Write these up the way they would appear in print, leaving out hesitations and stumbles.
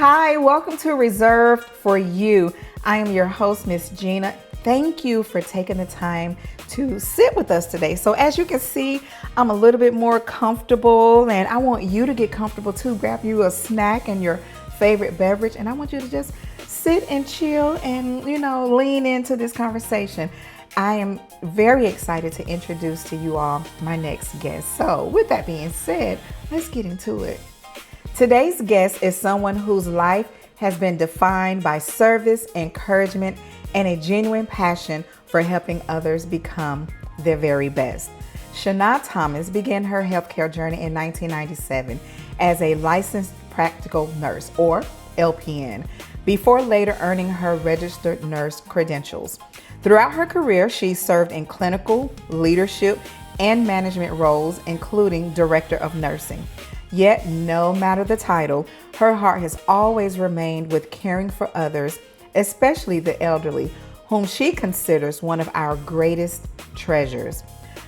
Hi, welcome to Reserved for You. I am your host, Miss Gina. Thank you for taking the time to sit with us today. So, as you can see, I'm a little bit more comfortable, and I want you to get comfortable too. Grab you a snack and your favorite beverage, and I want you to just sit and chill and, lean into this conversation. I am very excited to introduce to you all my next guest. So, with that being said, let's get into it. Today's guest is someone whose life has been defined by service, encouragement, and a genuine passion for helping others become their very best. Chana Thomas began her healthcare journey in 1997 as a licensed practical nurse, or LPN, before later earning her registered nurse credentials. Throughout her career, she served in clinical, leadership, and management roles, including director of nursing. Yet, no matter the title, her heart has always remained with caring for others, especially the elderly, whom she considers one of our greatest treasures.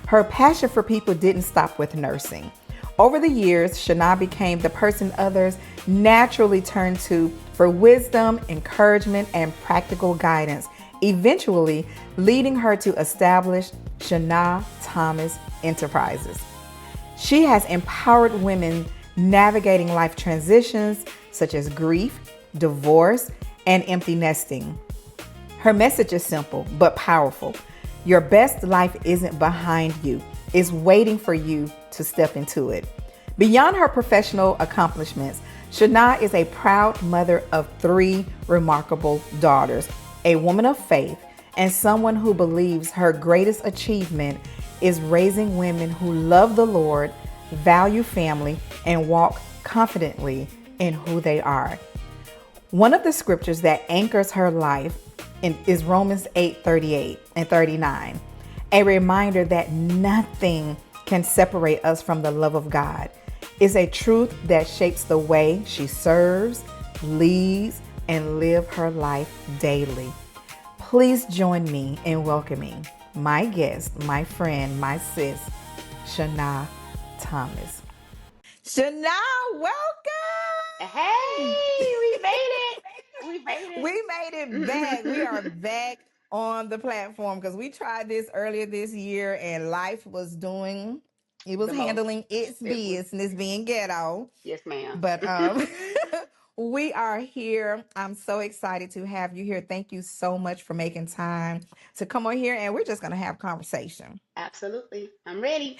Her passion for people didn't stop with nursing. Over the years, Chana became the person others naturally turned to for wisdom, encouragement, and practical guidance, eventually leading her to establish Chana Thomas Enterprises. She has empowered women navigating life transitions such as grief, divorce, and empty nesting. Her message is simple but powerful. Your best life isn't behind you, it's waiting for you to step into it. Beyond her professional accomplishments, Chana is a proud mother of three remarkable daughters, a woman of faith, and someone who believes her greatest achievement is raising women who love the Lord, value family, and walk confidently in who they are. One of the scriptures that anchors her life is Romans 8:38 and 39, a reminder that nothing can separate us from the love of God. It's a truth that shapes the way she serves, leads, and lives her life daily. Please join me in welcoming my guest, my friend, my sis, Chana Thomas. Chana, Hey, welcome. we made it. We made We made it back. We are it. back on the platform because we tried this earlier this year and life was doing, it was The most. handling its It was, business being ghetto. yes, ma'am. But we are here. I'm so excited to have you here. Thank you so much for making time to come on here, and we're just going to have conversation. Absolutely. I'm ready.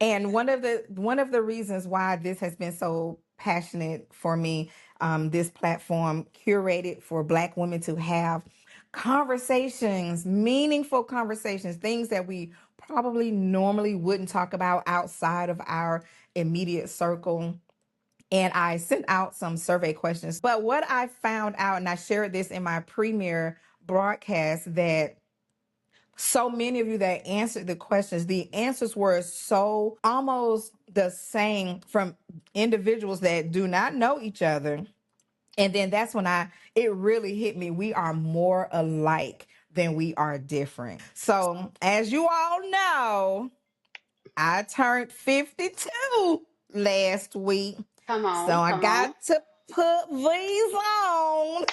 And one of the reasons why this has been so passionate for me, this platform curated for Black women to have conversations, meaningful conversations, things that we probably normally wouldn't talk about outside of our immediate circle. And I sent out some survey questions. But what I found out, and I shared this in my premiere broadcast, that so many of you that answered the questions, the answers were so almost the same from individuals that do not know each other. And then that's when it really hit me. We are more alike than we are different. So, as you all know, I turned 52 last week. Come So on. I Come on. got to put these on.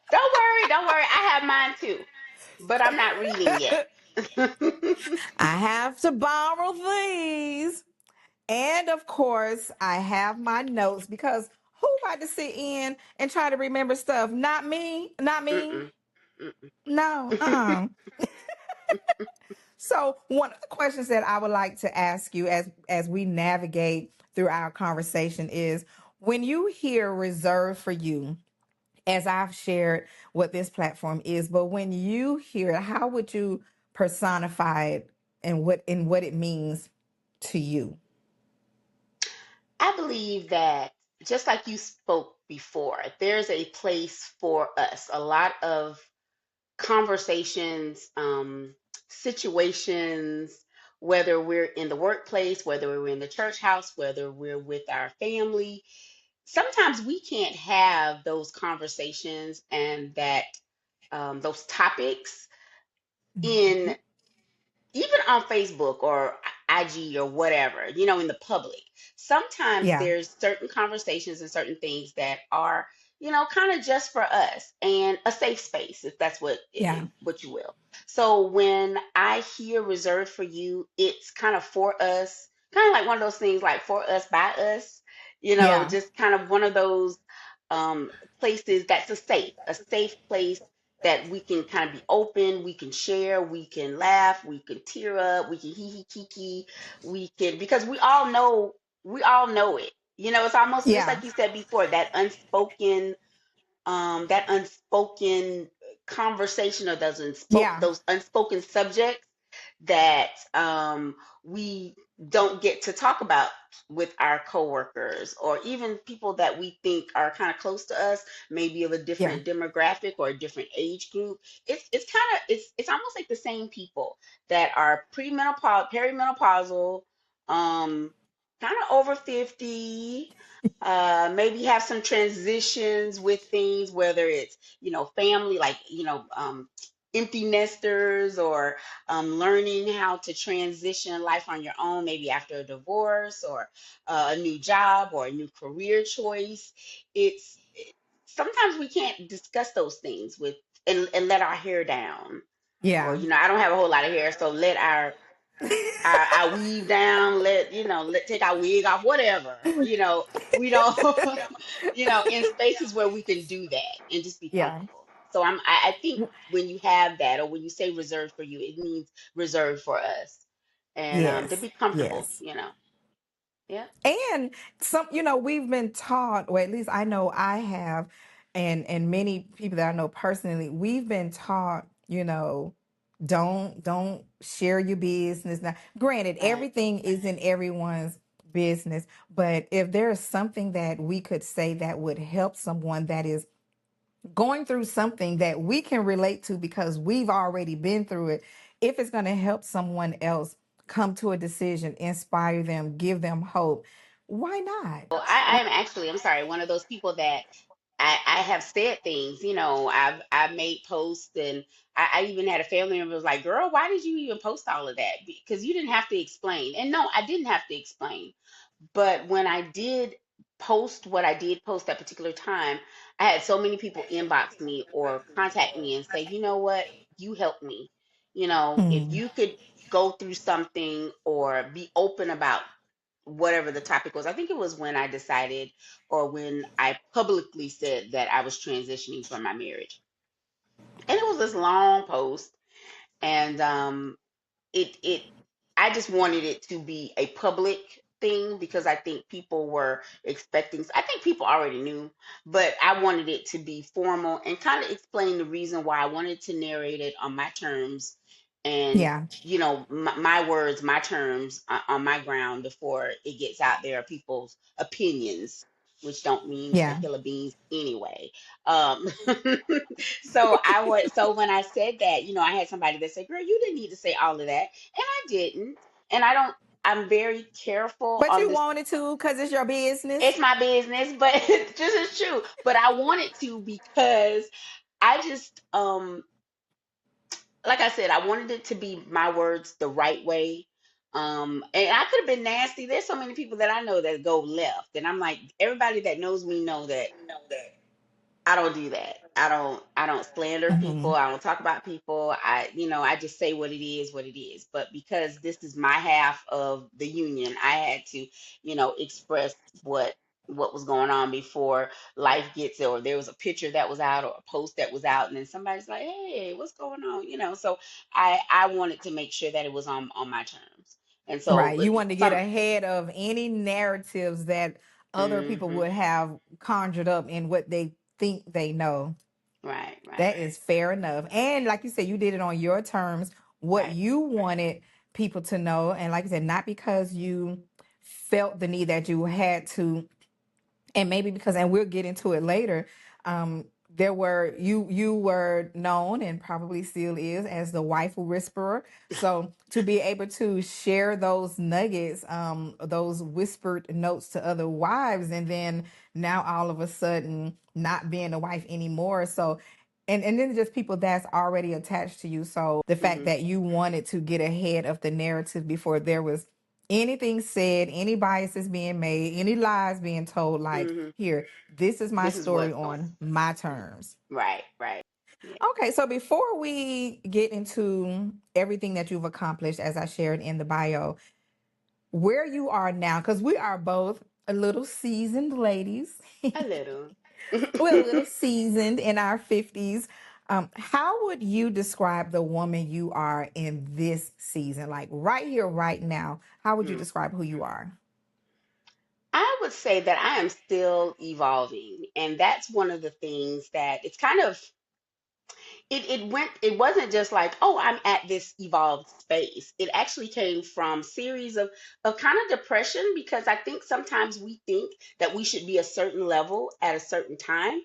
Don't worry. I have mine too, but I'm not reading yet. I have to borrow these. And of course, I have my notes because who about to sit in and try to remember stuff? Not me. Not me. Mm-mm, mm-mm. No. So one of the questions that I would like to ask you as we navigate through our conversation is, when you hear reserved for you, as I've shared what this platform is, but when you hear it, how would you personify it and what it means to you? I believe that just like you spoke before, there's a place for us. A lot of conversations, situations, whether we're in the workplace, whether we're in the church house, whether we're with our family. Sometimes we can't have those conversations and that those topics in even on Facebook or IG or whatever, in the public. sometimes Yeah. there's certain conversations and certain things that are, kind of just for us and a safe space, if that's Yeah. what you will. So when I hear reserved for you, it's kind of for us, kind of like one of those things like for us by us, Yeah. just kind of one of those um, places that's a safe place that we can kind of be open, we can share, we can laugh, we can tear up, we can hee hee kiki, we can, because we all know it. It's almost just Yeah. like you said before, that unspoken conversation, or Yeah. those unspoken subjects that we don't get to talk about with our coworkers, or even people that we think are kind of close to us, maybe of a Yeah. different demographic or a different age group. It's almost like the same people that are premenopausal, perimenopausal, um, kind of over 50, maybe have some transitions with things, whether it's family, like empty nesters, or learning how to transition life on your own, maybe after a divorce, or a new job, or a new career choice. Sometimes we can't discuss those things with and let our hair down, or Yeah. I don't have a whole lot of hair, so let our weave down, let take our wig off, whatever. We don't, in spaces where we can do that and just be Yeah. comfortable. So I think when you have that, or when you say reserved for you, it means reserved for us, and to Yes. be comfortable. Yes. Yeah. And we've been taught, or at least I know I have, and many people that I know personally, we've been taught, don't share your business. Now, granted, Right. everything isn't everyone's business, but if there's something that we could say that would help someone that is going through something that we can relate to because we've already been through it, if it's going to help someone else come to a decision, inspire them, give them hope, why not? Well, I'm sorry, one of those people that I have said things. I've made posts, and I even had a family member was like, "Girl, why did you even post all of that? Because you didn't have to explain." And no, I didn't have to explain. But when I did post what I did post that particular time, I had so many people inbox me or contact me and say, "You know what? You helped me. If Mm, you could go through something or be open about whatever the topic was." I think it was when I decided, or when I publicly said that I was transitioning from my marriage. And it was this long post. And it I just wanted it to be a public thing, because I think people were expecting, I think people already knew, but I wanted it to be formal and kind of explain the reason why I wanted to narrate it on my terms, and yeah, my words, my terms, on my ground, before it gets out there, people's opinions, which don't mean a yeah. hill of beans anyway. um so when I said that, I had somebody that said, "Girl, you didn't need to say all of that." And I didn't. And I don't, I'm very careful But on you this. wanted to because it's your It's business. my business, but it's just as true. But I wanted to, because I just, like I said, I wanted it to be my words the right way. And I could have been nasty. There's so many people that I know that go left. And I'm like, everybody that knows me know that I don't do that. I don't slander people. Hmm. I don't talk about people. I just say what it is, what it is. But because this is my half of the union, I had to, express what was going on before life gets there, or there was a picture that was out, or a post that was out, and then somebody's like, "Hey, what's going on?" So I wanted to make sure that it was on my terms. And so, Right. but You wanted to get some ahead of any narratives that other people hmm would have conjured up in what they think they know. right, right, That is fair enough. And like you said, you did it on your terms, what right. you wanted people to know. And like I said, not because you felt the need that you had to, and maybe because, and we'll get into it later, there were, you were known and probably still is as the wife whisperer. So to be able to share those nuggets, those whispered notes to other wives, and then now all of a sudden not being a wife anymore. So and then just people that's already attached to you. So the fact hmm that you wanted to get ahead of the narrative before there was anything said, any biases being made, any lies being told, like, Hmm. here, this is my This is story what's going. on my terms. Right, right. Yeah. Okay, so before we get into everything that you've accomplished, as I shared in the bio, where you are now, because we are both a little seasoned ladies. A little. We're a little seasoned in our 50s. How would you describe the woman you are in this season? Like right here, right now, how would you Hmm. describe who you are? I would say that I am still evolving, and that's one of the things that it's kind of it wasn't just like, oh, I'm at this evolved space. It actually came from series of kind of depression, because I think sometimes we think that we should be a certain level at a certain time.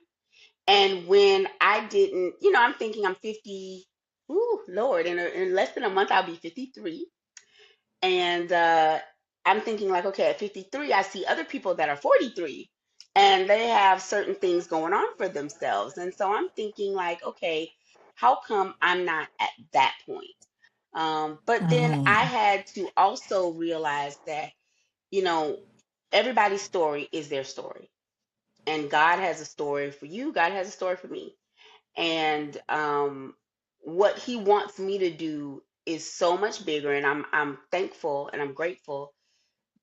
And when I didn't, I'm thinking I'm 50. Ooh, Lord, in less than a month I'll be 53. And I'm thinking, like, okay, at 53, I see other people that are 43 and they have certain things going on for themselves. And so I'm thinking, like, okay, how come I'm not at that point? But then I Mm, had to also realize that, you know, everybody's story is their story. And God has a story for you, God has a story for me. And what He wants me to do is so much bigger. And I'm thankful and I'm grateful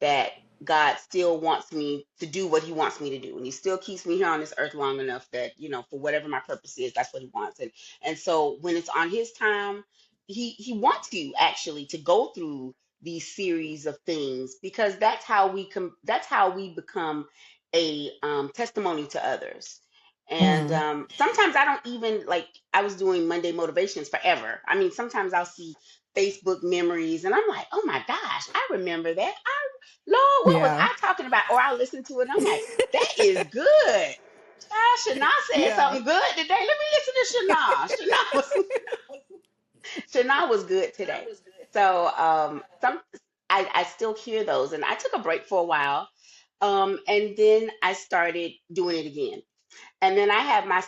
that God still wants me to do what He wants me to do, and He still keeps me here on this earth long enough that, for whatever my purpose is, that's what He wants. And so when it's on His time, He wants you actually to go through these series of things, because that's how we become a testimony to others. And mm, sometimes I don't even like. I was doing Monday motivations forever. I mean, sometimes I'll see Facebook memories, and I'm like, oh my gosh, I remember that. Lord, what was yeah. I talking about? Or I listen to it and I'm like, that is good. Shana said Yeah. something good today. Let me listen to Shana. Shana was good today. So I still hear those, and I took a break for a while. And then I started doing it again. And then I have my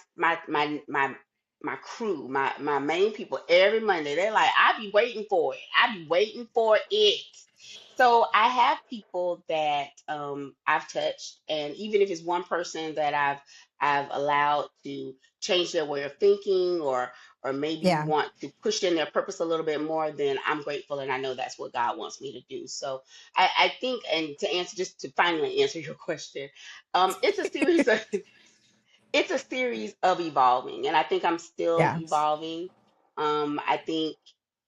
crew, my main people every Monday. They're like, I be waiting for it. I be waiting for it. So I have people that I've touched, and even if it's one person that I've allowed to change their way of thinking, or maybe Yeah. want to push in their purpose a little bit more, then I'm grateful, and I know that's what God wants me to do. So I think, and to answer, just to finally answer your question, it's a series of it's a series of evolving, and I think I'm still Yeah. evolving. I think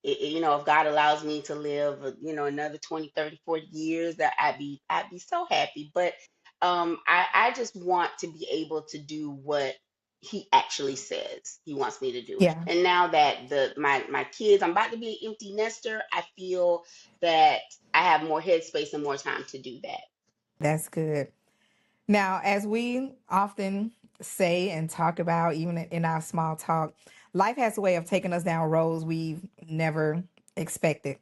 if God allows me to live another 20, 30, 40 years, that I'd be so happy. But I just want to be able to do what He actually says He wants me to do. Yeah. And now that my kids, I'm about to be an empty nester, I feel that I have more headspace and more time to do that. That's good. Now, as we often say and talk about, even in our small talk, life has a way of taking us down roads we've never expected.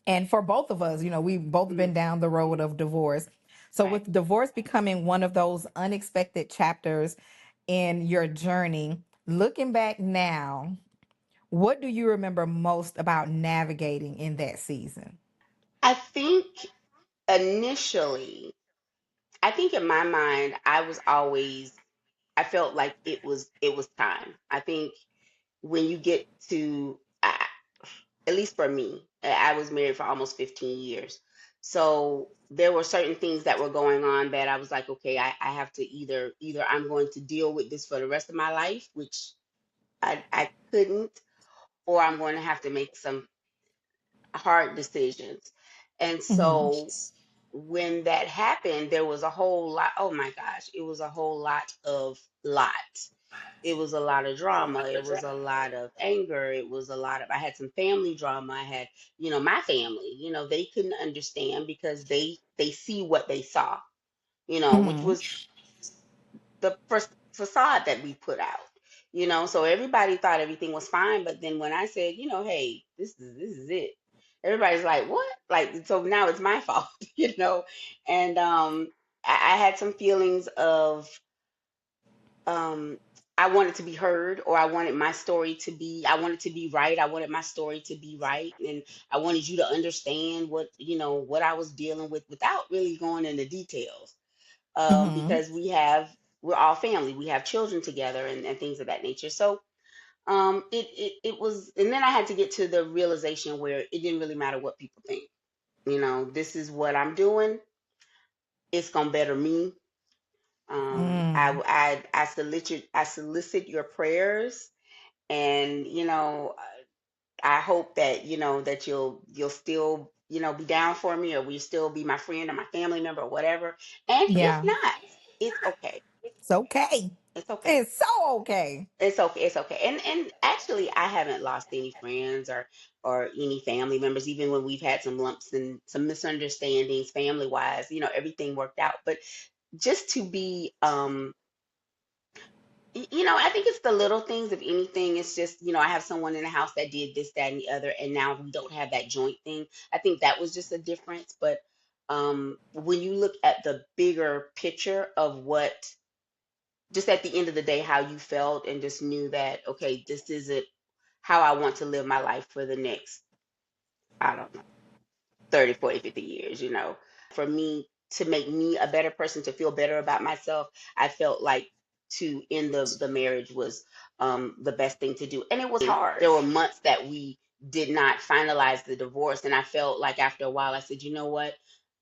And for both of us, we've both Mm, been down the road of divorce. So, right. with divorce becoming one of those unexpected chapters in your journey, looking back now, what do you remember most about navigating in that season? I think initially, I think in my mind, I felt like it was time. I think when you get to, at least for me, I was married for almost 15 years. So there were certain things that were going on that I was like, okay, I have to either I'm going to deal with this for the rest of my life, which I couldn't, or I'm going to have to make some hard decisions. And Hmm. so when that happened, there was a whole lot. Oh my gosh, it was a whole lot. It was a lot of drama. It was a lot of anger. It was a lot of, I had some family drama. I had, my family, they couldn't understand because they see what they saw, which Hmm. was the first facade that we put out. So everybody thought everything was fine, but then when I said, hey, this is it, everybody's like, what? Like, so now it's my fault, and I had some feelings of I wanted to be heard, or I wanted my story to be, I wanted to be right. I wanted my story to be right. And I wanted you to understand what, what I was dealing with without really going into details. Mm-hmm. Because we're all family. We have children together and things of that nature. So it was, and then I had to get to the realization where it didn't really matter what people think. This is what I'm doing. It's gonna better me. Mm. I solicit your prayers, and I hope that that you'll still be down for me, or will you still be my friend or my family member or whatever. And if Yeah. not, it's okay. It's okay. It's okay. It's so okay. It's okay. It's okay. And actually, I haven't lost any friends or any family members, even when we've had some lumps and some misunderstandings family wise. Everything worked out. But just to be I think it's the little things. If anything, it's just, I have someone in the house that did this, that, and the other, and now we don't have that joint thing. I think that was just a difference. But when you look at the bigger picture of what, just at the end of the day, how you felt and just knew that, okay, this isn't how I want to live my life for the next, I don't know, 30, 40, 50 years. For me to make me a better person, to feel better about myself, I felt like to end the marriage was the best thing to do. And it was hard. There were months that we did not finalize the divorce. And I felt like after a while, I said, you know what?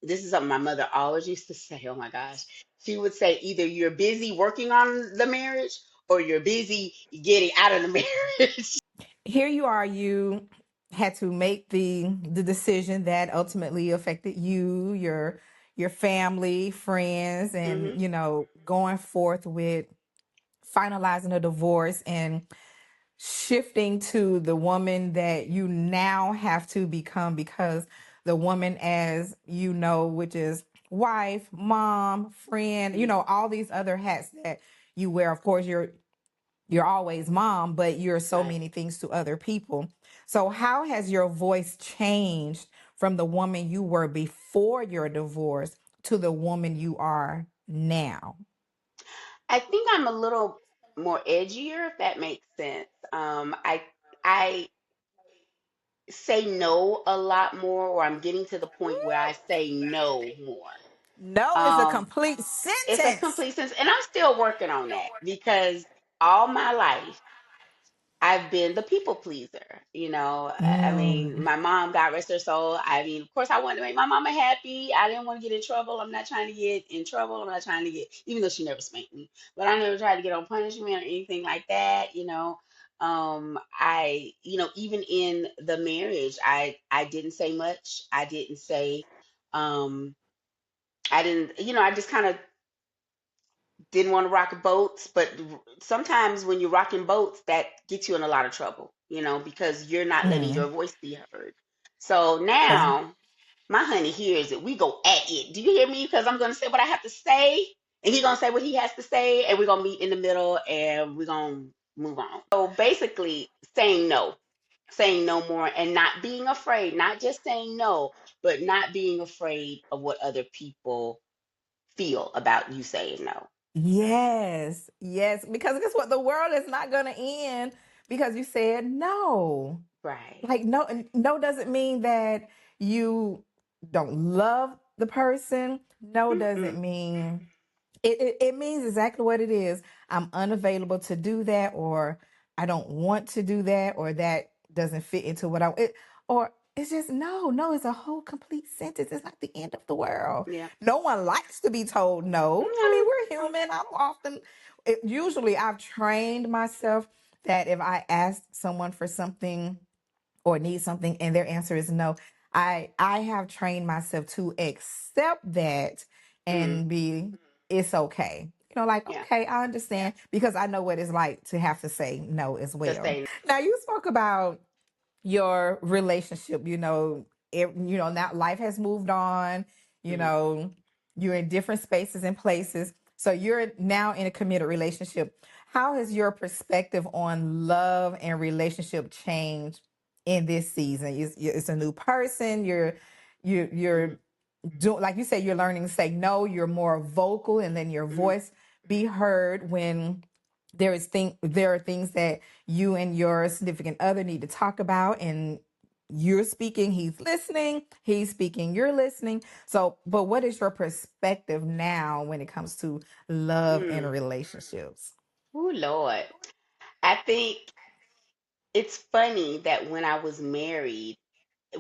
This is something my mother always used to say. Oh my gosh. She would say, either you're busy working on the marriage or you're busy getting out of the marriage. Here you are, you had to make the decision that ultimately affected you, your family, friends, and Hmm. going forth with finalizing a divorce and shifting to the woman that you now have to become, because the woman, as you know, which is wife, mom, friend, Hmm. all these other hats that you wear. Of course, you're always mom, but you're so Right. many things to other people. So how has your voice changed from the woman you were before your divorce to the woman you are now? I think I'm a little more edgier, if that makes sense. I say no a lot more, or I'm getting to the point where I say no more. No is a Um, complete it's a sentence. complete sense, and I'm still working on that because all my life I've been the people pleaser. I mean, Mm. my mom, God rest her soul. I mean, of course, I wanted to make my mama happy. I didn't want to get in trouble. I'm not trying to get in trouble. I'm not trying to get, even though she never spanked me, but I never tried to get on punishment or anything like that. Even in the marriage, I didn't say much. I didn't say, um, I didn't, I just kind of didn't want to rock boats, but sometimes when you're rocking boats, that gets you in a lot of trouble, because you're not letting Mm. your voice be heard. So 'Cause- now my honey hears it. We go at it. Do you hear me? Because I'm going to say what I have to say, and he's going to say what he has to say, and we're going to meet in the middle, and we're going to move on. So basically, saying no more, and not being afraid, not just saying no, but not being afraid of what other people feel about you saying no. yes, yes, because guess what? The world is not going to end because you said no. Right. Like no, no doesn't mean that you don't love the person. No doesn't Mm-mm. mean it means exactly what it is. I'm unavailable to do that, or I don't want to do that, or that doesn't fit into what or it's just no, no is a whole complete sentence. It's not the end of the world. Yeah. No one likes to be told no. I No. mean, we're human. Usually I've trained myself that if I ask someone for something or need something and their answer is no, I have trained myself to accept that Mm. and be it's okay, like Yeah. okay, I understand, because I know what it's like to have to say no as To well. say Now you spoke about your relationship, now life has moved on, you mm, know you're in different spaces and places, so you're now in a committed relationship. How has your perspective on love and relationship changed in this season? It's a new person, you're mm, doing, like you said, you're learning to say no, you're more vocal and then your mm, voice be heard when there are things that you and your significant other need to talk about, and you're speaking, he's listening, he's speaking, you're listening. So, but what is your perspective now when it comes to love and Mm. relationships? Oh, Lord. I think it's funny that when I was married,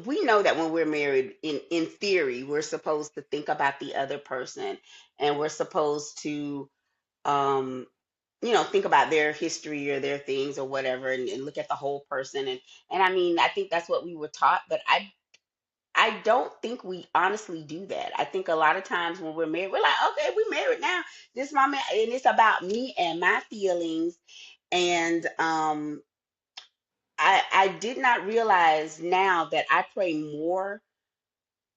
we know that when we're married, in theory, we're supposed to think about the other person, and we're supposed to um think about their history or their things or whatever, and look at the whole person, and I mean, I think that's what we were taught, but I don't think we honestly do that. I think a lot of times when we're married, we're like, okay, we're married now. This is my man, and it's about me and my feelings. And I did not realize now that I pray more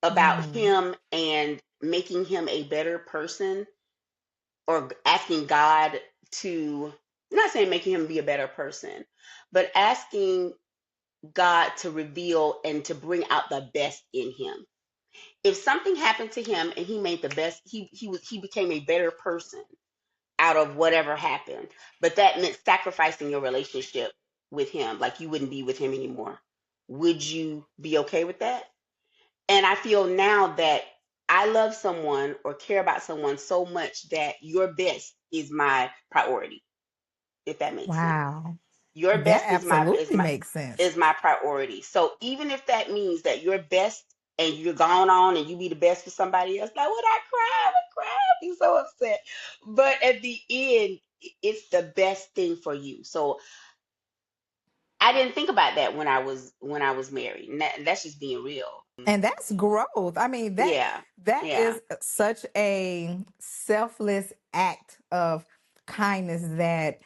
about Mm, him and making him a better person, or asking God to, I'm not saying making him be a better person, but asking God to reveal and to bring out the best in him. If something happened to him and he made the best, he became a better person out of whatever happened, but that meant sacrificing your relationship with him, like you wouldn't be with him anymore. Would you be okay with that? And I feel now that I love someone or care about someone so much that your best is my priority, if that makes sense. wow. Your That best is my is absolutely my makes sense. is my priority. So even if that means that your best and you're gone on and you be the best for somebody else, like, would I cry, I'd be so upset. But at the end, it's the best thing for you. So I didn't think about that when I was married. And that's just being real. And that's growth. I mean, Yeah. that Yeah. is such a selfless act of kindness that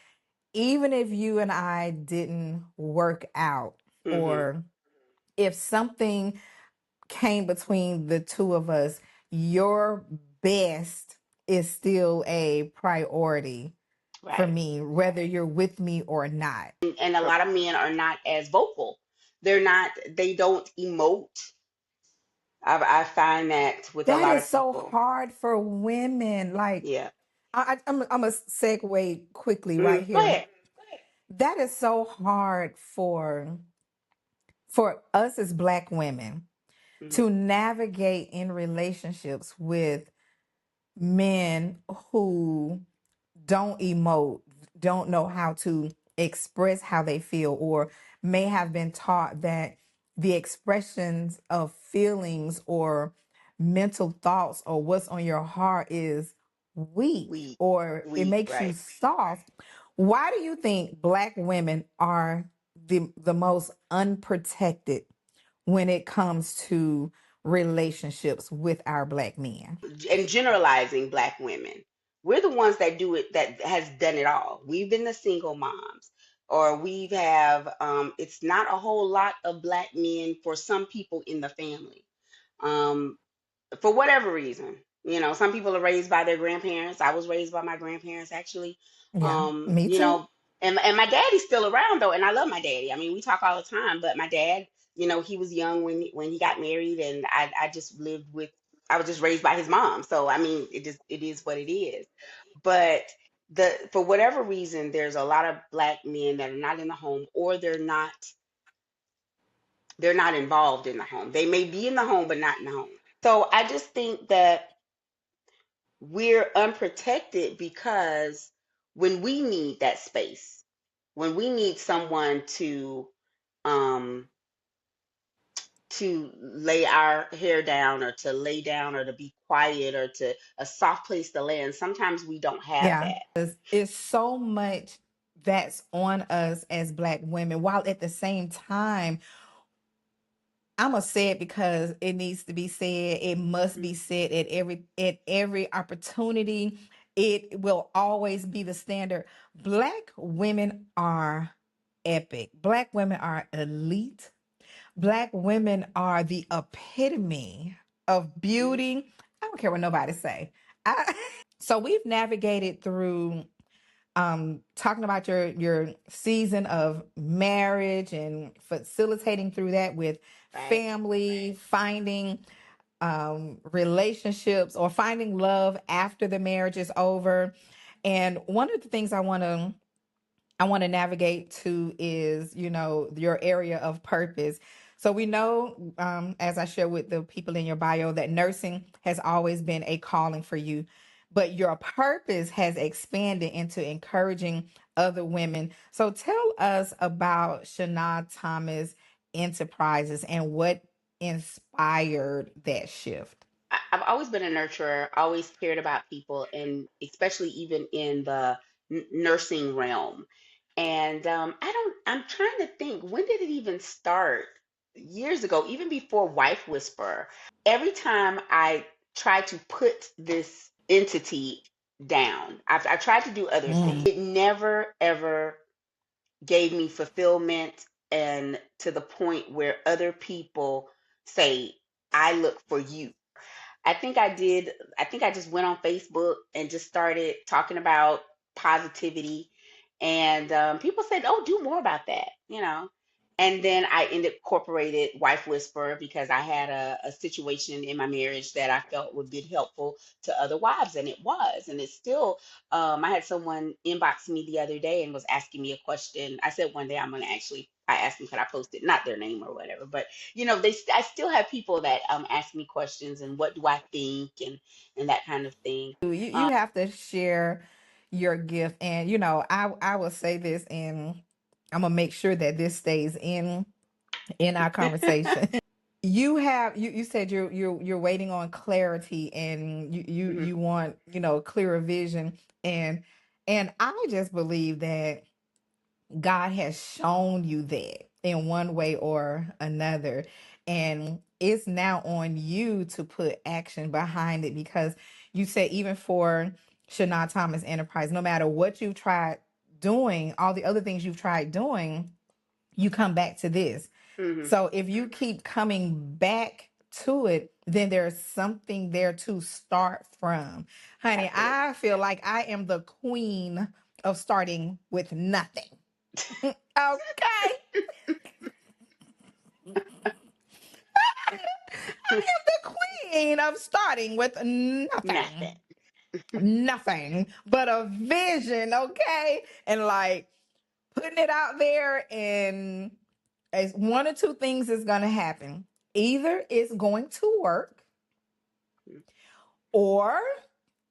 even if you and I didn't work out, Mhm. or if something came between the two of us, your best is still a priority for Right. me, whether you're with me or not. And a lot of men are not as vocal. They don't emote. I find that with a That lot is of so people. hard for women. Like, Yeah. I'm a segue quickly right Go here. ahead. That is so hard for us as Black women Hmm. to navigate in relationships with men who don't emote, don't know how to express how they feel, or may have been taught that the expressions of feelings or mental thoughts or what's on your heart is weak, We or it we makes you right. soft. Why do you think Black women are the most unprotected when it comes to relationships with our Black men? And generalizing black women. We're the ones that do it, that has done it all. We've been the single moms, or we've have it's not a whole lot of black men for some people in the family. Um, for whatever reason. Some people are raised by their grandparents. I was raised by my grandparents, actually. Yeah, Um, me you too. know, and my daddy's still around though, and I love my daddy. I mean, we talk all the time, but my dad, he was young when he got married, and I just lived with. I was just raised by his mom, so I mean, it is what it is. But for whatever reason, there's a lot of black men that are not in the home, or they're not involved in the home. They may be in the home, but not in the home. So I just think that we're unprotected because when we need that space, when we need someone um to lay our hair down, or to lay down, or to be quiet, or to a soft place to land, sometimes we don't have Yeah, that. it's so much that's on us as Black women, while at the same time, I'm gonna say it because it needs to be said. It must Mhm. be said at every opportunity. It will always be the standard. Black women are epic. Black women are elite. Black women are the epitome of Mhm. beauty. I don't care what nobody say. So we've navigated through talking about your season of marriage and facilitating through that with Right. family, finding relationships or finding love after the marriage is over. And one of the things I want to I want to navigate to is, your area of purpose. So we know, as I share with the people in your bio, that nursing has always been a calling for you, but your purpose has expanded into encouraging other women. So tell us about Chana Thomas Enterprises and what inspired that shift. I've always been a nurturer, always cared about people, and especially even in the nursing realm. And I'm trying to think, when did it even start? Years ago, even before Wife Whisperer. Every time I try to put this entity down, I tried to do other things. Mm. It never, ever gave me fulfillment, and to the point where other people say, I look for you. I think I just went on Facebook and just started talking about positivity. And people said, oh, do more about that, you know. And then I ended incorporated Wife Whisperer because I had a situation in my marriage that I felt would be helpful to other wives, and it was. And it's still, I had someone inbox me the other day and was asking me a question. I said one day I'm going to actually, I asked them, could I post it? Not their name or whatever, but I still have people that ask me questions and what do I think, and that kind of thing. You have to share your gift, and I will say this, and I'm gonna make sure that this stays in our conversation. You said you're waiting on clarity, and Hmm. you want clearer vision, and I just believe that God has shown you that in one way or another. And it's now on you to put action behind it, because you said, even for Shana Thomas Enterprise, no matter what you've tried doing, all the other things you've tried doing, you come back to this. Hmm. So if you keep coming back to it, then there's something there to start from. Honey, Absolutely. I feel like I am the queen of starting with nothing. Okay. The queen of starting with Nothing. nothing. Nothing but a vision, okay? And like putting it out there, and as one or two things is gonna happen. Either it's going to work, or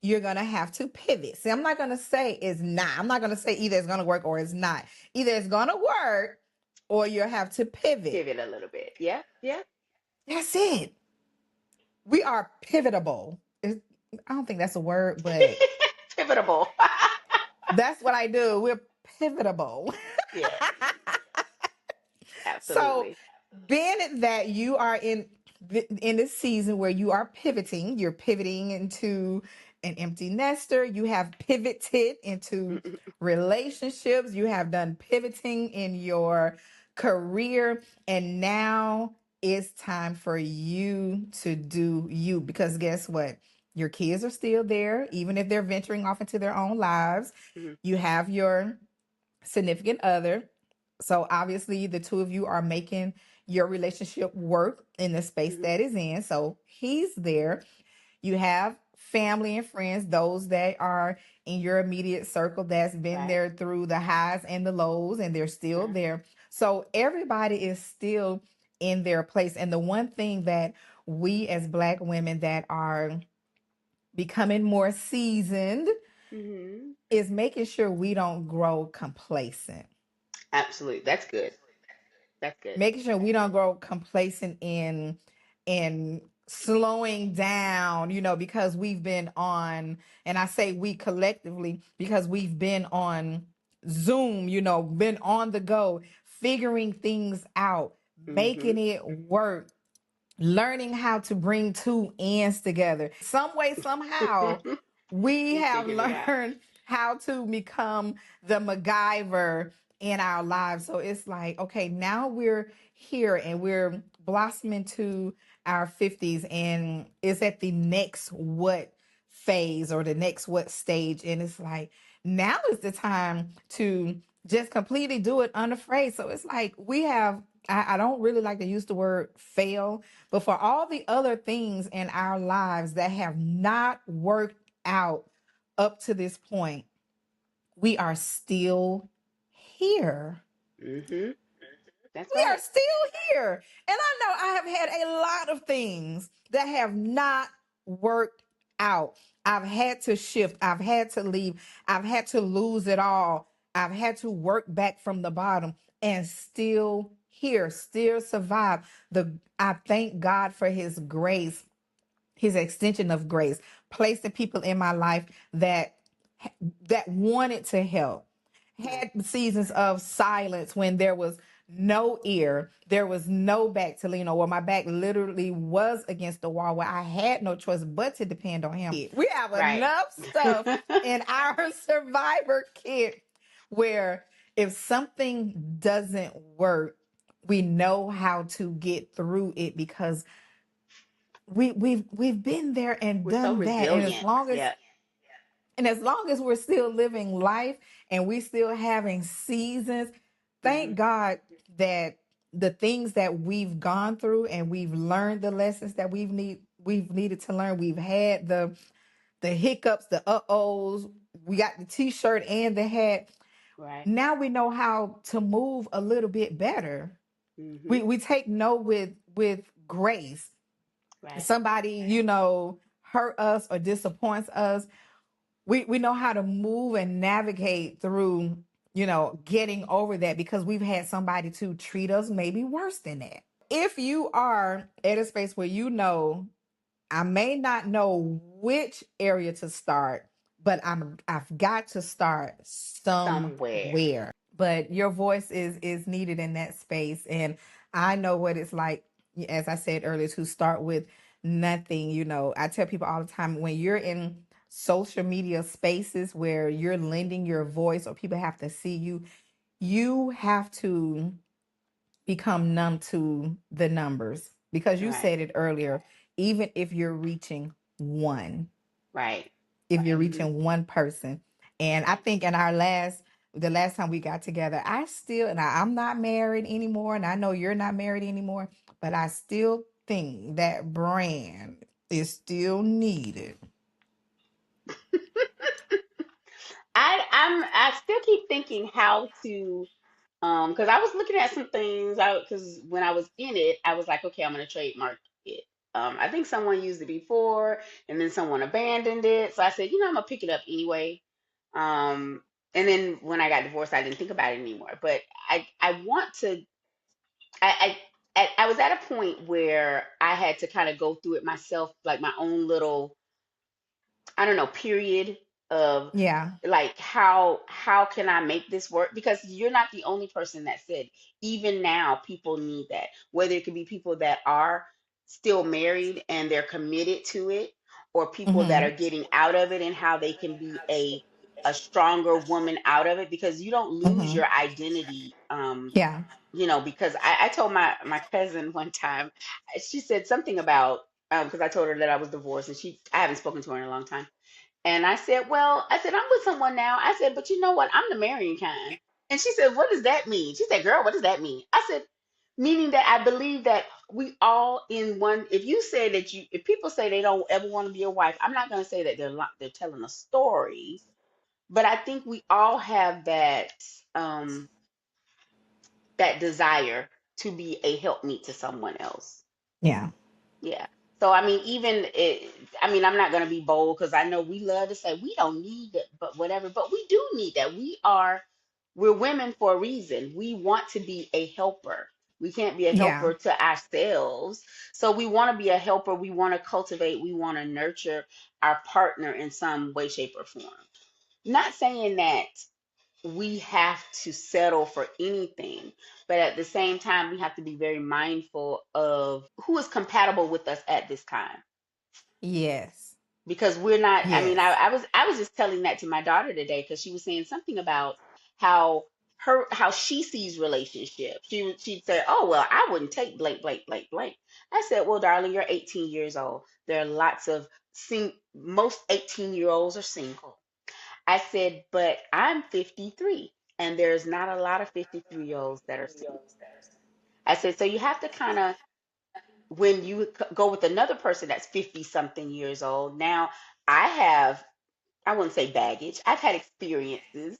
you're gonna have to pivot. See, I'm not gonna say it's not. I'm not gonna say either it's gonna work or it's not. Either it's gonna work or you have to pivot. Pivot a little bit. Yeah, yeah. That's it. We are pivotable. I don't think that's a word, but Pivotable. that's what I do. We're pivotable. Yes, So, absolutely. being that you are in this season where you are pivoting, you're pivoting into an empty nester. You have pivoted into relationships. You have done pivoting in your career, and now it's time for you to do you. Because guess what? Your kids are still there, even if they're venturing off into their own lives. Hmm. You have your significant other. So obviously the two of you are making your relationship work in the space Hmm. that is in. So he's there. You have family and friends, those that are in your immediate circle that's been Right. there through the highs and the lows, and they're still Right. there. So everybody is still in their place. And the one thing that we as Black women that are becoming more seasoned Hmm. is making sure we don't grow complacent. Absolutely. That's good. That's good. Making sure we don't grow complacent in slowing down, because we've been on, and I say we collectively because we've been on Zoom, been on the go, figuring things out, Hmm. making it work, learning how to bring two ends together. Some way, somehow, we We have figured it out. learned how to become the MacGyver in our lives. So it's like, okay, now we're here and we're blossoming to our 50s, and it's at the next what phase or the next what stage. And it's like, now is the time to just completely do it unafraid. So it's like we have, I don't really like to use the word fail, but for all the other things in our lives that have not worked out up to this point, we are still here. Mm-hmm. That's We are right. still here. And I know I have had a lot of things that have not worked out. I've had to shift. I've had to leave. I've had to lose it all. I've had to work back from the bottom and still here, still survive. I thank God for his grace, his extension of grace, placing people in my life that wanted to help. Right. Had seasons of silence when there was no ear, there was no back to lean on, where my back literally was against the wall, where I had no choice but to depend on him. We have Right. enough stuff in our survivor kit where if something doesn't work, we know how to get through it because we've been there and We're so done that. And as resilient. long as Yeah. we're still living life and we still having seasons, Mm-hmm. thank God that the things that we've gone through and we've learned the lessons that we've needed to learn. We've had the hiccups, the uh-ohs, we got the t-shirt and the hat. Right. Now we know how to move a little bit better. Mm-hmm. We take no with grace. Right. Somebody, hurt us or disappoints us, we know how to move and navigate through, getting over that because we've had somebody to treat us maybe worse than that. So if you are at a space where I may not know which area to start, but I've got to start Somewhere. somewhere. But your voice is needed in that space, and I know what it's like. As I said earlier, to start with nothing. I tell people all the time, when you're in social media spaces where you're lending your voice or people have to see you, you have to become numb to the numbers because you Right. said it earlier. Even if you're reaching one, Right. if you're Mm-hmm. reaching one person. And I Right. think in the last time we got together, I'm not married anymore. And I know you're not married anymore, but I still think that brand is still needed. I still keep thinking how to because I was looking at some things out because when I was in it, I was like, okay, I'm gonna trademark it. I think someone used it before and then someone abandoned it. So I said, I'm gonna pick it up anyway. Um, and then when I got divorced, I didn't think about it anymore. But I want to I was at a point where I had to kind of go through it myself, like my own little, I don't know, period of Yeah. like how can I make this work? Because you're not the only person that said even now people need that. Whether it could be people that are still married and they're committed to it, or people that Mm-hmm. are getting out of it and how they can be a stronger woman out of it because you don't lose Mm-hmm. your identity. Yeah. Because I told my cousin one time, she said something about because I told her that I was divorced and I haven't spoken to her in a long time. And I said, well, I said, I'm with someone now. I said, but you know what? I'm the marrying kind. And she said, what does that mean? She said, girl, what does that mean? I said, meaning that I believe that we all in one, if people say they don't ever want to be a wife, I'm not going to say that they're telling a story, but I think we all have um, that desire to be a helpmeet to someone else. Yeah. Yeah. So I mean, I'm not gonna be bold because I know we love to say we don't need it, but whatever. But we do need that. We're women for a reason. We want to be a helper. We can't be a Yeah. helper to ourselves. So we want to be a helper. We want to cultivate. We want to nurture our partner in some way, shape, or form. Not saying that we have to settle for anything. But at the same time, we have to be very mindful of who is compatible with us at this time. Yes. Because we're not, I mean, Yes. I was just telling that to my daughter today because she was saying something about how how she sees relationships. She'd say, oh well, I wouldn't take blank, blank, blank, blank. I said, well, darling, you're 18 years old. There are lots of most 18-year-olds are single. I said, but I'm 53 and there's not a lot of 53-year-olds that are single. I said, so you have to kind of, when you go with another person that's 50 something years old, now I have, I wouldn't say baggage, I've had experiences.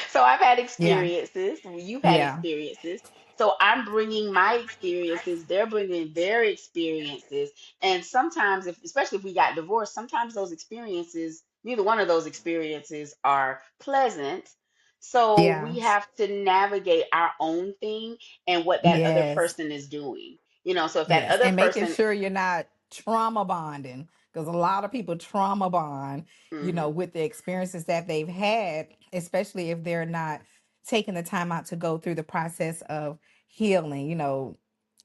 So I've had Yeah. experiences, you've had Yeah. experiences. So I'm bringing my experiences, they're bringing their experiences. And sometimes, if, especially if we got divorced, sometimes those experiences, neither one of those experiences are pleasant. So we Yeah. have to navigate our own thing and what that other Yes. person is doing. You know, so if that Yes. other And making person, sure you're not trauma bonding, because a lot of people trauma bond, mhm, with the experiences that they've had, especially if they're not taking the time out to go through the process of healing,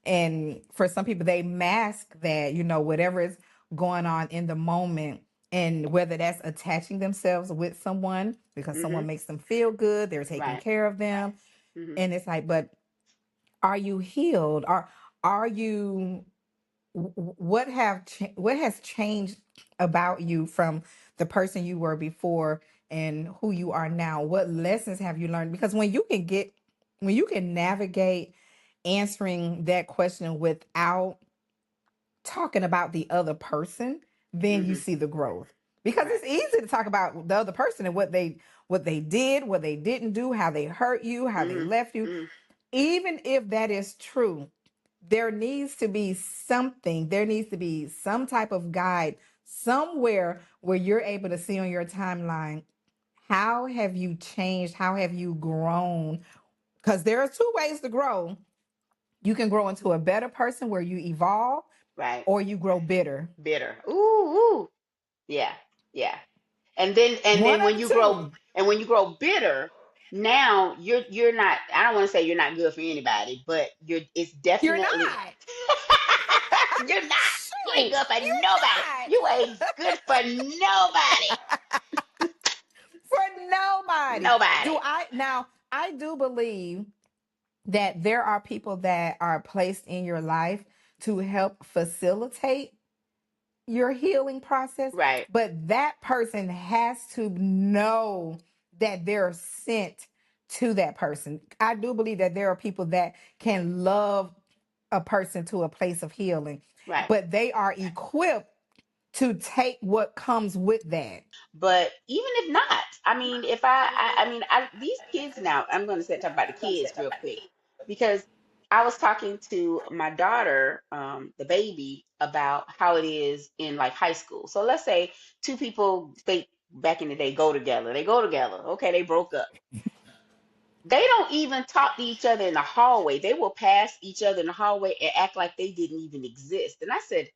and for some people they mask that, whatever is going on in the moment, and whether that's attaching themselves with someone because someone mhm, makes them feel good, they're taking right, care of them. mhm, And it's like, but are you healed? Are you what has changed about you from the person you were before and who you are now? What lessons have you learned? Because when you can navigate answering that question without talking about the other person, then you mhm, see the growth. Because right, it's easy to talk about the other person and what they did, what they didn't do, how they hurt you, how they mhm, left you. mhm, Even if that is true, there needs to be something, there needs to be some type of guide somewhere where you're able to see on your timeline, how have you changed, how have you grown? Because there are two ways to grow. You can grow into a better person where you evolve, right. or you grow bitter. Bitter. Ooh, ooh. Yeah, yeah. And One then of when the you grow two. and when you grow bitter, now you're not, I don't want to say you're not good for anybody, but you're it's You're definitely not. you're not. You ain't Shoot, good for you're nobody. not. You ain't good for nobody. For nobody. Nobody. Do I now I do believe that there are people that are placed in your life to help facilitate your healing process, Right, but that person has to know that they're sent to that person. I do believe that there are people that can love a person to a place of healing, right. but they are equipped to take what comes with that. But even if not, I mean, if I mean, these kids now, I'm going to say talk about the kids real quick because I was talking to my daughter, the baby, about how it is in like high school. So let's say two people, they back in the day go together. They go together. Okay, they broke up. They don't even talk to each other in the hallway. They will pass each other in the hallway and act like they didn't even exist. And I said,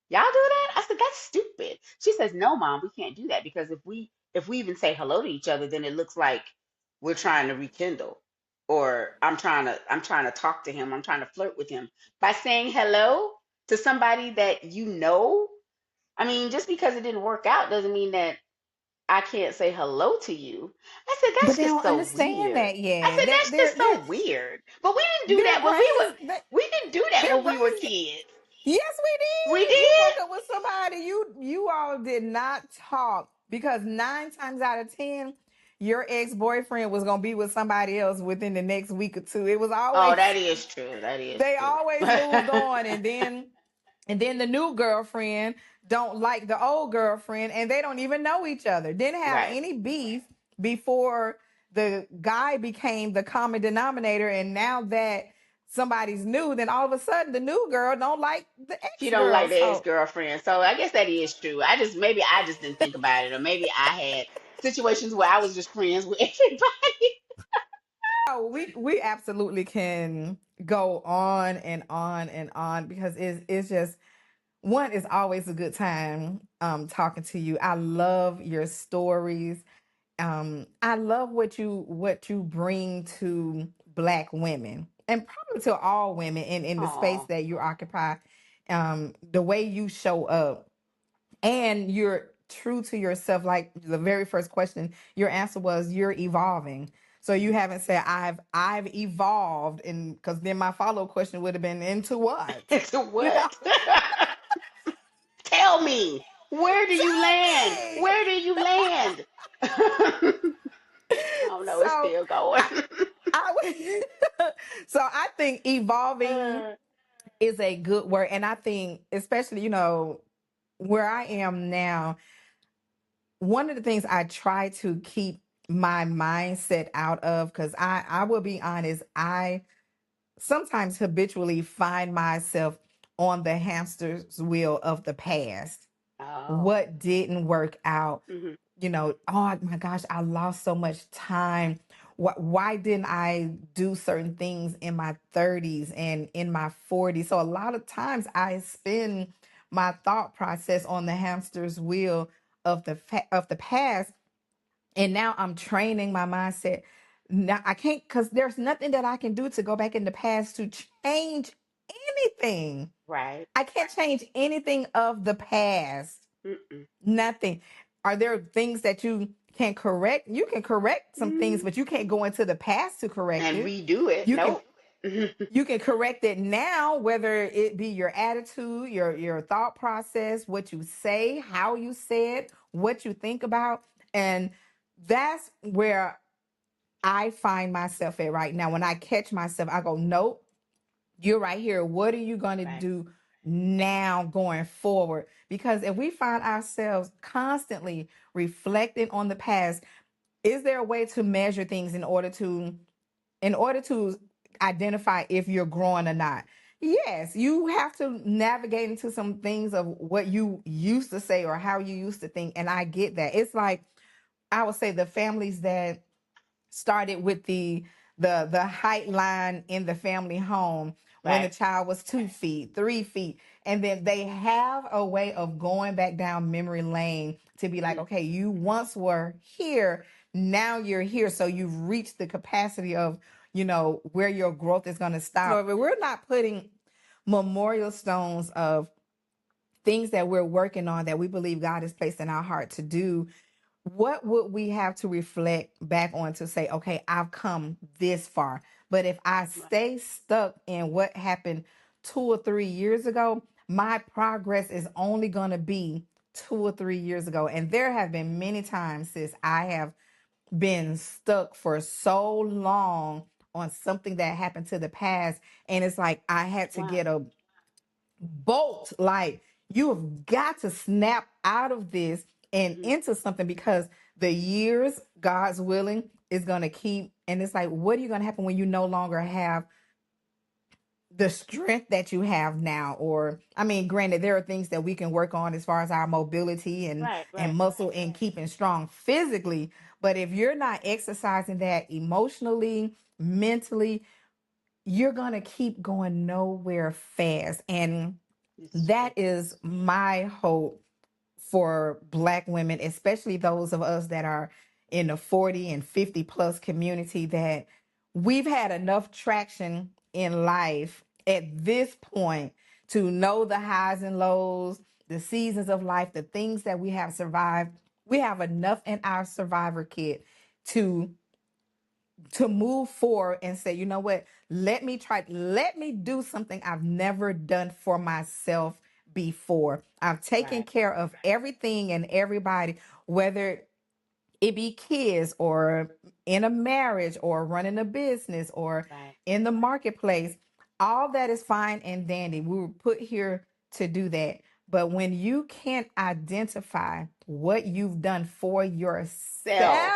y'all do that? I said, that's stupid. She says, no, mom, we can't do that because if we even say hello to each other, then it looks like we're trying to rekindle. Or I'm trying to talk to him. I'm trying to flirt with him. By saying hello to somebody that you know, I mean, just because it didn't work out doesn't mean that I can't say hello to you. I said, But that's they just don't so understand weird. that I yet. said, that's just so weird. But we didn't do They're that when raised. we didn't do that They're when we were raised. kids. Yes, we We did. You did? broke up with somebody. You all did not talk because 9 times out of 10, your ex boyfriend was gonna be with somebody else within the next week or two. It was Oh, always that is true. That is they true. always moved on, and then the new girlfriend don't like the old girlfriend, and they don't even know each other. Didn't have Right. any beef before the guy became the common denominator, and now that somebody's new, then all of a sudden the new girl don't like the She ex don't girl. like the So ex-girlfriend. So I guess that is true. Maybe I just didn't think about it, or maybe I had situations where I was just friends with everybody. we absolutely can go on and on and on because it's just one is always a good time talking to you. I love your stories. I love what you bring to Black women and probably to all women in the space Oh, that you occupy. The way you show up, and you're true to yourself. Like the very first question, your answer was you're evolving. So you haven't said I've evolved, and because then my follow question would have been into what? into You know, what? Tell me. Where do you land? tell me. Where do you land? I don't know. It's So still going. I would so I think evolving Uh, is a good word. And I think, especially, where I am now, one of the things I try to keep my mindset out of, because I will be honest, I sometimes habitually find myself on the hamster's wheel of the past. Oh. What didn't work out? Hmm. Oh my gosh, I lost so much time. Why didn't I do certain things in my 30s and in my 40s? So a lot of times I spend my thought process on the hamster's wheel of of the past, and now I'm training my mindset. Now I can't, because there's nothing that I can do to go back in the past to change anything. Right. I can't change anything of the past. Mm-mm. Nothing. Are there things that you can correct? You can correct some things, Mm. but you can't go into the past to correct And it. redo it. You can Nope. Mhm. you can correct it now, whether it be your attitude, your thought process, what you say, how you say it, what you think about. And that's where I find myself at right now. When I catch myself, I go, nope, you're right here. What are you going to Right. do now going forward? Because if we find ourselves constantly reflecting on the past, is there a way to measure things in order to identify if you're growing or not? Yes, you have to navigate into some things of what you used to say or how you used to think. And I get that. It's like, I would say, the families that started with the height line in the family home when the Right. child was 2 feet, 3 feet, and then they have a way of going back down memory lane to be like, Hmm. okay, you once were here, now you're here, so you've reached the capacity of where your growth is going to stop. So if we're not putting memorial stones of things that we're working on that we believe God has placed in our heart to do, what would we have to reflect back on to say, okay, I've come this far? But if I Right. stay stuck in what happened 2 or 3 years ago, my progress is only going to be 2 or 3 years ago. And there have been many times since I have been stuck for so long on something that happened to the past. And it's like I had to Wow. get a bolt, like, you have got to snap out of this and Hmm. into something, because the years, God's willing, is going to keep. And it's like, what are you going to happen when you no longer have the strength that you have now? Or, I mean, granted, there are things that we can work on as far as our mobility and Right. and Right. muscle and keeping strong physically, but if you're not exercising that emotionally, mentally, you're going to keep going nowhere fast. And It's that true. is my hope for Black women, especially those of us that are in the 40 and 50 plus community, that we've had enough traction in life at this point to know the highs and lows, the seasons of life, the things that we have survived. We have enough in our survivor kit to move forward and say, you know what, let me do something I've never done for myself before. I've taken Right. care of everything and everybody, whether it be kids or in a marriage or running a business or Right. in the marketplace. All that is fine and dandy. We were put here to do that. But when you can't identify what you've done for yourself, Self.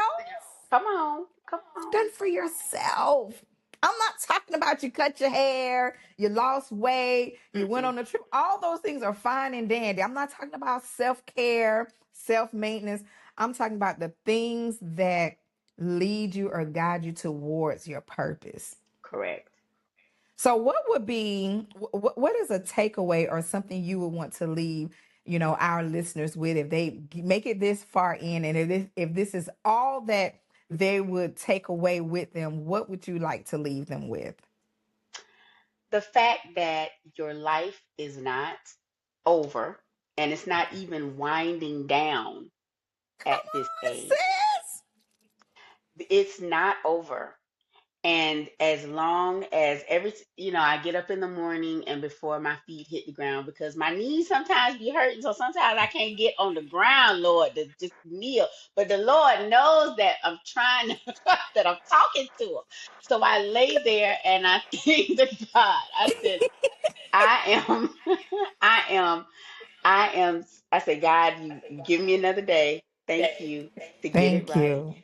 Come on. Come on. done for yourself. I'm not talking about you cut your hair, you lost weight, you went Mm-mm. on a trip. All those things are fine and dandy. I'm not talking about self care, self maintenance. I'm talking about the things that lead you or guide you towards your purpose. Correct. So, what would be what is a takeaway or something you would want to leave, our listeners with, if they make it this far in, and if this is all that they would take away with them, what would you like to leave them with? The fact that your life is not over and it's not even winding down Come at this on, age. sis. It's not over. And as long as I get up in the morning and before my feet hit the ground, because my knees sometimes be hurting. So sometimes I can't get on the ground, Lord, to just kneel. But the Lord knows that I'm trying to, that I'm talking to Him. So I lay there and I thank the God. I said, I am, I am, I am. I said, God, you give me another day. Thank you to get it Thank right. you.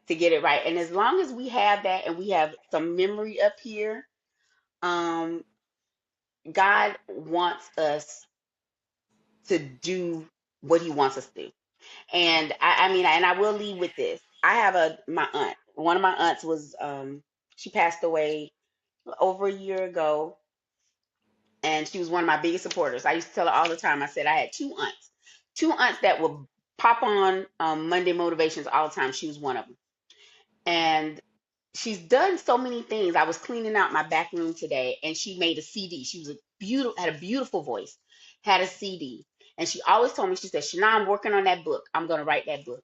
to get it right. And as long as we have that and we have some memory up here, um, God wants us to do what He wants us to do. And I mean, and I will leave with this. I have my aunt. One of my aunts was she passed away over a year ago, and she was one of my biggest supporters. I used to tell her all the time. I said I had two aunts that would pop on Monday motivations all the time. She was one of them, and she's done so many things. I was cleaning out my back room today, and she made a CD. She was had a beautiful voice, had a CD, and she always told me, she said, "Shana, I'm working on that book. I'm going to write that book."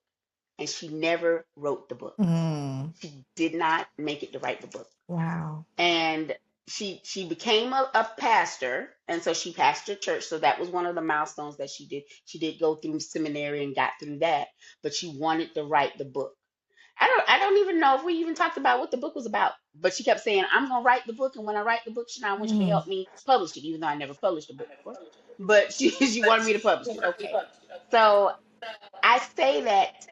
And she never wrote the book. Mm. She did not make it to write the book. Wow. And she became a pastor, and so she pastored church. So that was one of the milestones that she did. She did go through seminary and got through that, but she wanted to write the book. I don't even know if we even talked about what the book was about. But she kept saying, "I'm gonna write the book, and when I write the book, Shana, I want you to Mm. help me publish it," even though I never published a book before. But she wanted me to publish it. Okay. So I say that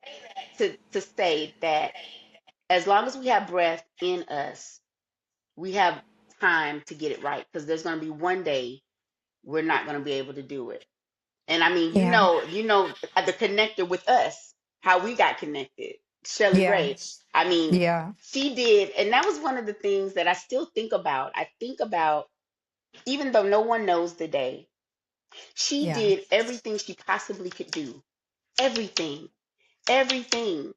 to say that as long as we have breath in us, we have time to get it right, because there's going to be one day we're not going to be able to do it. And I mean, Yeah. the connector with us, how we got connected, Shelly Yeah. Ray. I mean, Yeah. she did, and that was one of the things that I still think about. I think about, even though no one knows the day, she Yeah. did everything she possibly could do. Everything, everything.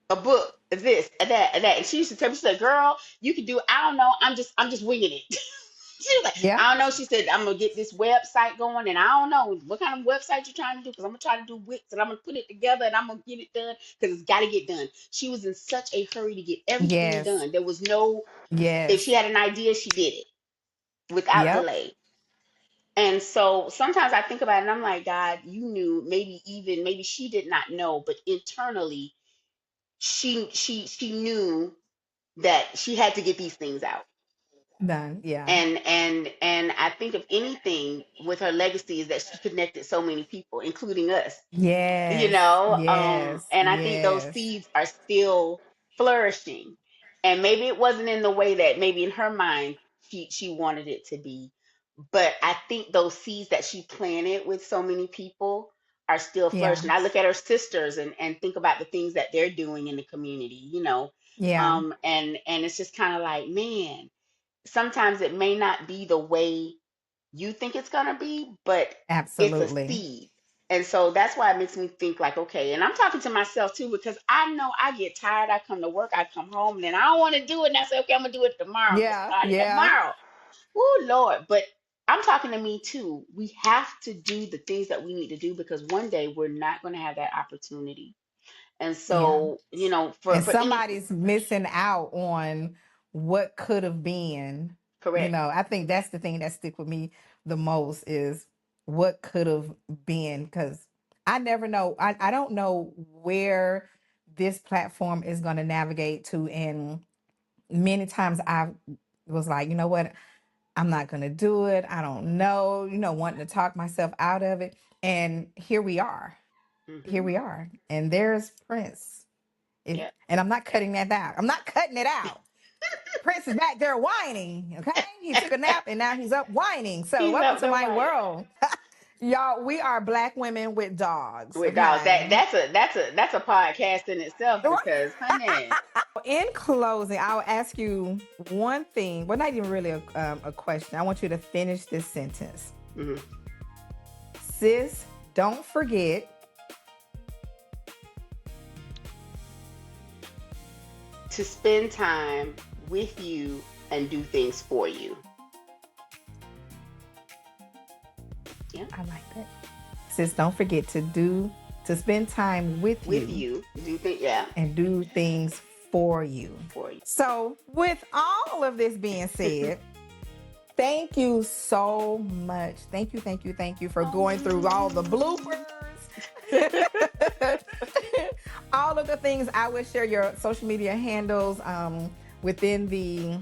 A book, this, and that, and that. And she used to tell me, she said, "Girl, you can do, I don't know, I'm just winging it." She was like, Yeah. "I don't know." She said, "I'm gonna get this website going, and I don't know what kind of website you're trying to do, because I'm gonna try to do Wix, and I'm gonna put it together, and I'm gonna get it done, because it's gotta get done." She was in such a hurry to get everything Yes. done. There was no, if she Yes. had an idea, she did it without Yep. delay. And so sometimes I think about it and I'm like, God, you knew, maybe she did not know, but internally she knew that she had to get these things out. Done. Yeah. And I think if anything with her legacy is that she connected so many people, including us, Yes. Yes. and I think those Yes. seeds are still flourishing. And maybe it wasn't in the way that maybe in her mind she wanted it to be, but I think those seeds that she planted with so many people are still Yeah. flourishing. I look at her sisters and think about the things that they're doing in the community, Yeah. and it's just kind of like, man, sometimes it may not be the way you think it's going to be, but it's a Absolutely. seed. And so that's why it makes me think like, okay, and I'm talking to myself too, because I know I get tired. I come to work, I come home, and then I don't want to do it. And I say, okay, I'm going to do it tomorrow. I'm going to Yeah. start it Yeah. tomorrow. Oh, Lord. But I'm talking to me too. We have to do the things that we need to do, because one day we're not going to have that opportunity. And Yeah. so, And for any, somebody's missing out on what could have been. correct. I think that's the thing that stick with me the most is what could have been, because I never know. I don't know where this platform is going to navigate to. And many times I was like, you know what? I'm not going to do it. I don't know, wanting to talk myself out of it. And here we are. Here Hmm. we are. And there's Prince. Yeah. And I'm not cutting that out. I'm not cutting it out. Prince is back there whining. Okay. He took a nap and now he's up whining. So He's welcome up to there my whining. world. Y'all, we are Black women with dogs. With dogs. Okay. That's a podcast in itself, because honey. In closing, I'll ask you one thing. Well, not even really a question. I want you to finish this sentence. Mhm. Sis, don't forget To spend time with you and do things for you. Yeah. I like that. Sis, don't forget to spend time with With you you. Do things, yeah, and do things for you. for you. So, with all of this being said, thank you so much. Thank you for going through all the bloopers. All of the things. I will share your social media handles within the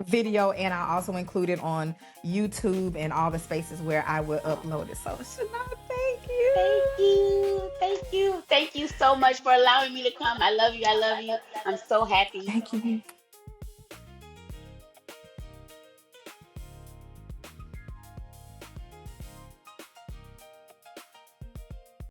video, and I also include it on YouTube and all the spaces where I will upload it. So Shana, thank Thank you. you. Thank you. Thank you so much for allowing me to come. I love you. I love you. I'm so happy. Thank you.